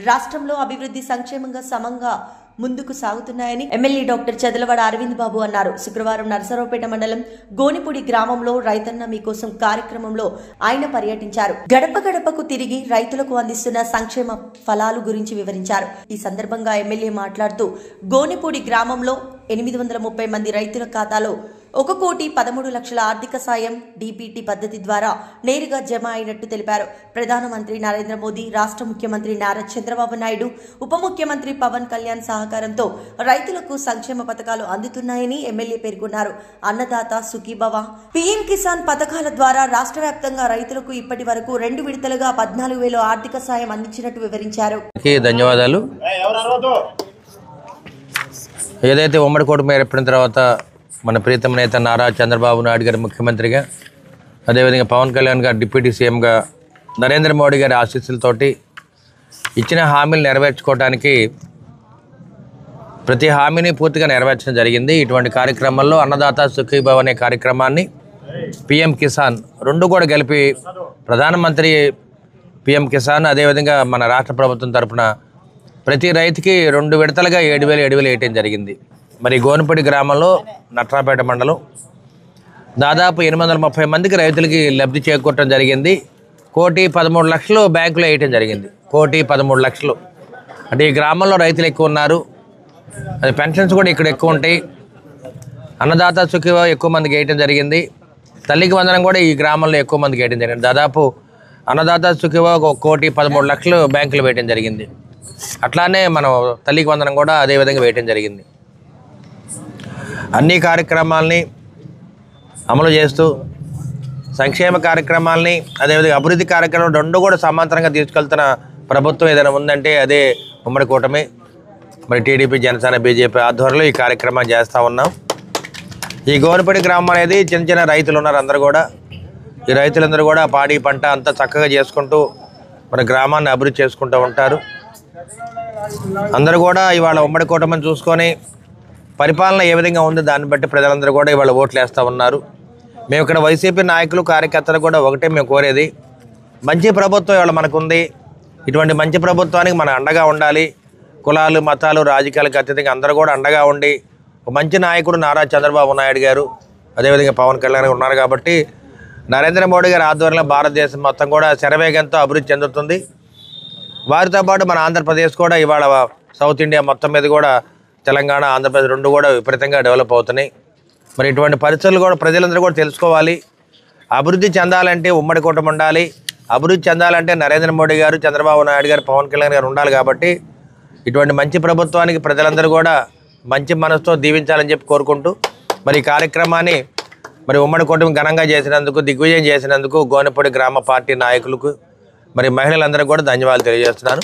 రాష్ట్రంలో అభివృద్ధి సంక్షేమంగా సమంగా ముందుకు సాగుతున్నాయని ఎమ్మెల్యే డాక్టర్ చదలవాడ అరవింద్ బాబు అన్నారు. శుక్రవారం నరసరావుపేట మండలం గోనిపూడి గ్రామంలో రైతన్న మీకోసం కార్యక్రమంలో ఆయన పర్యటించారు. గడప గడపకు తిరిగి రైతులకు అందిస్తున్న సంక్షేమ ఫలాలు గురించి వివరించారు. ఈ సందర్భంగా ఎమ్మెల్యే మాట్లాడుతూ గోనిపూడి గ్రామంలో 830 మంది రైతుల ఖాతాలో 1,13,00,000 ఆర్థిక సాయం డీపీటీ పద్ధతి ద్వారా నేరుగా జమ అయినట్టు తెలిపారు. ప్రధానమంత్రి నరేంద్ర మోదీ, రాష్ట్ర ముఖ్యమంత్రి నారా చంద్రబాబు నాయుడు, ఉప ముఖ్యమంత్రి పవన్ కళ్యాణ్ సహకారంతో రైతులకు సంక్షేమ పథకాలు అందుతున్నాయని ఎమ్మెల్యే పేర్కొన్నారు. అన్నదాత సుఖీభవ, పీఎం కిసాన్ పథకాల ద్వారా రాష్ట్ర వ్యాప్తంగా రైతులకు ఇప్పటి వరకు 2 విడతలుగా 14,000 ఆర్థిక సాయం అందించినట్టు వివరించారు. ధన్యవాదాలు. ఏదైతే ఉమ్మడి కూటమి ఏర్పడిన తర్వాత మన ప్రీతమ నేత నారా చంద్రబాబు నాయుడు గారి ముఖ్యమంత్రిగా, అదేవిధంగా పవన్ కళ్యాణ్ గారు డిప్యూటీ సీఎంగా, నరేంద్ర మోడీ గారి ఆశీస్సులతోటి ఇచ్చిన హామీలు నెరవేర్చుకోవడానికి ప్రతి హామీని పూర్తిగా నెరవేర్చడం జరిగింది. ఇటువంటి కార్యక్రమాల్లో అన్నదాత సుఖీభవ అనే కార్యక్రమాన్ని, పీఎం కిసాన్ రెండు కూడా కలిపి ప్రధానమంత్రి పీఎం కిసాన్, అదేవిధంగా మన రాష్ట్ర ప్రభుత్వం తరఫున ప్రతి రైతుకి 2 విడతలుగా 7,000 వేయటం జరిగింది. మరి గోనిపూడి గ్రామంలో నట్రాపేట మండలం దాదాపు 830 మందికి రైతులకి లబ్ధి చేకూరటం జరిగింది. 1,13,00,000 బ్యాంకులో వేయటం జరిగింది. 1,13,00,000 అంటే ఈ గ్రామంలో రైతులు ఎక్కువ ఉన్నారు. అది పెన్షన్స్ కూడా ఇక్కడ ఎక్కువ ఉంటాయి. అన్నదాత సుఖీభవ ఎక్కువ మందికి వేయటం జరిగింది. తల్లికి వందనం కూడా ఈ గ్రామంలో ఎక్కువ మందికి వేయటం జరిగింది. దాదాపు అన్నదాత సుఖీభవ 1,13,00,000 బ్యాంకులు వేయటం జరిగింది. అట్లానే మనం తల్లికి వందనం కూడా అదేవిధంగా వేయటం జరిగింది. అన్ని కార్యక్రమాలని అమలు చేస్తూ సంక్షేమ కార్యక్రమాలని, అదేవిధంగా అభివృద్ధి కార్యక్రమాలు రెండు కూడా సమాంతరంగా తీసుకెళ్తున్న ప్రభుత్వం ఏదైనా ఉందంటే అదే ఉమ్మడి కూటమి. మరి టీడీపీ, జనసేన, బీజేపీ ఆధ్వర్యంలో ఈ కార్యక్రమం చేస్తూ ఉన్నాం. ఈ గోనిపూడి గ్రామం అనేది చిన్న చిన్న రైతులు ఉన్నారు. అందరూ కూడా ఈ రైతులందరూ కూడా పాడి పంట అంతా చక్కగా చేసుకుంటూ మన గ్రామాన్ని అభివృద్ధి చేసుకుంటూ ఉంటారు. అందరూ కూడా ఇవాళ ఉమ్మడి కూటమిని చూసుకొని పరిపాలన ఏ విధంగా ఉంది దాన్ని బట్టి ప్రజలందరూ కూడా ఇవాళ ఓట్లు వేస్తూ ఉన్నారు. మేము ఇక్కడ వైసీపీ నాయకులు, కార్యకర్తలు కూడా ఒకటే మేము కోరేది, మంచి ప్రభుత్వం ఇవాళ మనకుంది. ఇటువంటి మంచి ప్రభుత్వానికి మనం అండగా ఉండాలి. కులాలు, మతాలు, రాజకీయాలకు అత్యధికంగా అందరూ కూడా అండగా ఉండి ఒక మంచి నాయకుడు నారా చంద్రబాబు నాయుడు గారు, అదేవిధంగా పవన్ కళ్యాణ్ గారు ఉన్నారు కాబట్టి నరేంద్ర మోడీ గారి ఆధ్వర్యంలో భారతదేశం మొత్తం కూడా శరవేగంతో అభివృద్ధి చెందుతుంది. వారితో పాటు మన ఆంధ్రప్రదేశ్ కూడా ఇవాళ సౌత్ ఇండియా మొత్తం మీద కూడా తెలంగాణ, ఆంధ్రప్రదేశ్ రెండు కూడా విపరీతంగా డెవలప్ అవుతున్నాయి. మరి ఇటువంటి పరిస్థితులు కూడా ప్రజలందరూ కూడా తెలుసుకోవాలి. అభివృద్ధి చెందాలంటే ఉమ్మడి కూటమి ఉండాలి. అభివృద్ధి చెందాలంటే నరేంద్ర మోడీ గారు, చంద్రబాబు నాయుడు గారు, పవన్ కళ్యాణ్ గారు ఉండాలి. కాబట్టి ఇటువంటి మంచి ప్రభుత్వానికి ప్రజలందరూ కూడా మంచి మనసుతో దీవించాలని చెప్పి కోరుకుంటూ మరి ఈ కార్యక్రమాన్ని మరి ఉమ్మడి కూటమి ఘనంగా చేసినందుకు, దిగ్విజయం చేసినందుకు గోనిపూడి గ్రామ పార్టీ నాయకులకు, మరి మహిళలందరూ కూడా ధన్యవాదాలు తెలియజేస్తున్నాను.